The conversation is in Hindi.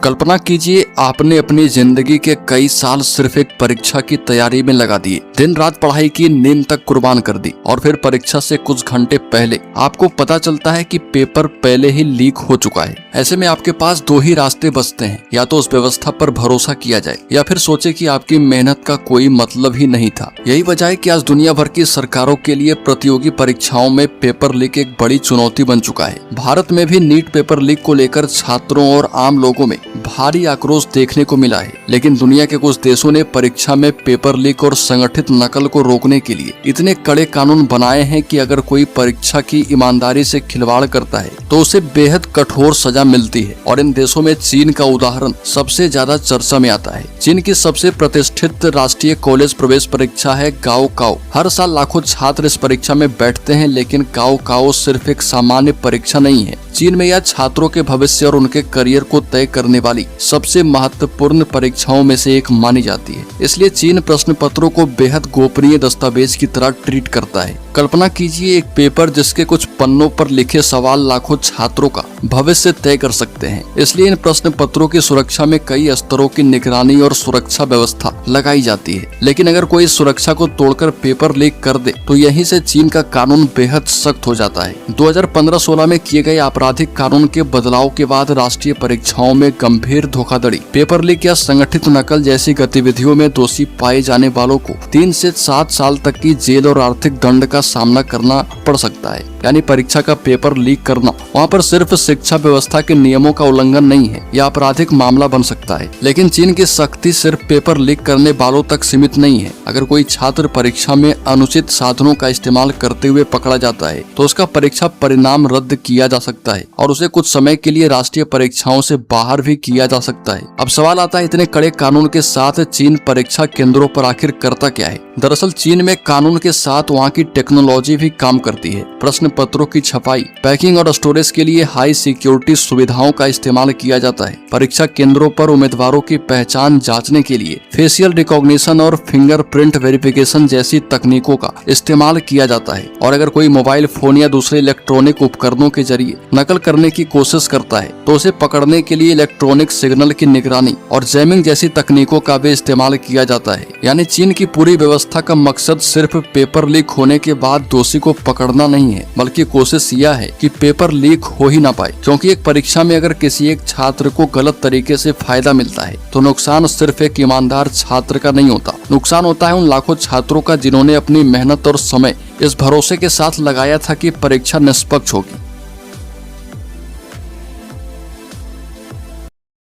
कल्पना कीजिए आपने अपनी जिंदगी के कई साल सिर्फ एक परीक्षा की तैयारी में लगा दिए, दिन रात पढ़ाई की, नींद तक कुर्बान कर दी और फिर परीक्षा से कुछ घंटे पहले आपको पता चलता है कि पेपर पहले ही लीक हो चुका है। ऐसे में आपके पास दो ही रास्ते बचते हैं, या तो उस व्यवस्था पर भरोसा किया जाए या फिर सोचे कि आपकी मेहनत का कोई मतलब ही नहीं था। यही वजह है कि आज दुनिया भर की सरकारों के लिए प्रतियोगी परीक्षाओं में पेपर लीक एक बड़ी चुनौती बन चुका है। भारत में भी नीट पेपर लीक को लेकर छात्रों और आम लोगों में भारी आक्रोश देखने को मिला है, लेकिन दुनिया के कुछ देशों ने परीक्षा में पेपर लीक और संगठित नकल को रोकने के लिए इतने कड़े कानून बनाए हैं कि अगर कोई परीक्षा की ईमानदारी से खिलवाड़ करता है तो उसे बेहद कठोर सजा मिलती है। और इन देशों में चीन का उदाहरण सबसे ज्यादा चर्चा में आता है। चीन की सबसे प्रतिष्ठित राष्ट्रीय कॉलेज प्रवेश परीक्षा है गाओकाओ। हर साल लाखों छात्र इस परीक्षा में बैठते हैं, लेकिन गाओकाओ सिर्फ एक सामान्य परीक्षा नहीं है। चीन में यह छात्रों के भविष्य और उनके करियर को तय करने वाली सबसे महत्वपूर्ण परीक्षाओं में से एक मानी जाती है। इसलिए चीन प्रश्न पत्रों को बेहद गोपनीय दस्तावेज की तरह ट्रीट करता है। कल्पना कीजिए एक पेपर जिसके कुछ पन्नों पर लिखे सवाल लाखों छात्रों का भविष्य तय कर सकते हैं। इसलिए इन प्रश्न पत्रों की सुरक्षा में कई स्तरों की निगरानी और सुरक्षा व्यवस्था लगाई जाती है। लेकिन अगर कोई सुरक्षा को तोड़कर पेपर लीक कर दे तो यहीं से चीन का कानून बेहद सख्त हो जाता है। 2015-16 में किए गए आपराधिक कानून के बदलाव के बाद राष्ट्रीय परीक्षाओं में गंभीर धोखाधड़ी, पेपर लीक या संगठित नकल जैसी गतिविधियों में दोषी पाए जाने वालों को 3 से 7 साल तक की जेल और आर्थिक दंड का सामना करना पड़ सकता है। यानी परीक्षा का पेपर लीक करना वहाँ पर सिर्फ शिक्षा व्यवस्था के नियमों का उल्लंघन नहीं है, यह आपराधिक मामला बन सकता है। लेकिन चीन की सख्ती सिर्फ पेपर लीक करने वालों तक सीमित नहीं है। अगर कोई छात्र परीक्षा में अनुचित साधनों का इस्तेमाल करते हुए पकड़ा जाता है तो उसका परीक्षा परिणाम रद्द किया जा सकता है और उसे कुछ समय के लिए राष्ट्रीय परीक्षाओं से बाहर भी किया जा सकता है। अब सवाल आता है, इतने कड़े कानून के साथ चीन परीक्षा केंद्रों पर आखिर करता क्या है? दरअसल चीन में कानून के साथ वहाँ की टेक्नोलॉजी भी काम करती है। प्रश्न पत्रों की छपाई, पैकिंग और स्टोरेज के लिए हाई सिक्योरिटी सुविधाओं का इस्तेमाल किया जाता है। परीक्षा केंद्रों पर उम्मीदवारों की पहचान जांचने के लिए फेशियल रिकॉग्निशन और फिंगरप्रिंट वेरिफिकेशन जैसी तकनीकों का इस्तेमाल किया जाता है। और अगर कोई मोबाइल फोन या दूसरे इलेक्ट्रॉनिक उपकरणों के जरिए नकल करने की कोशिश करता है तो उसे पकड़ने के लिए इलेक्ट्रॉनिक सिग्नल की निगरानी और जैमिंग जैसी तकनीकों का भी इस्तेमाल किया जाता है। यानी चीन की पूरी व्यवस्था का मकसद सिर्फ पेपर लीक होने के बाद दोषी को पकड़ना नहीं है, बल्कि कोशिश यह है कि पेपर लीक हो ही ना पाए। क्योंकि एक परीक्षा में अगर किसी एक छात्र को गलत तरीके से फायदा मिलता है तो नुकसान सिर्फ एक ईमानदार छात्र का नहीं होता, नुकसान होता है उन लाखों छात्रों का जिन्होंने अपनी मेहनत और समय इस भरोसे के साथ लगाया था कि परीक्षा निष्पक्ष होगी।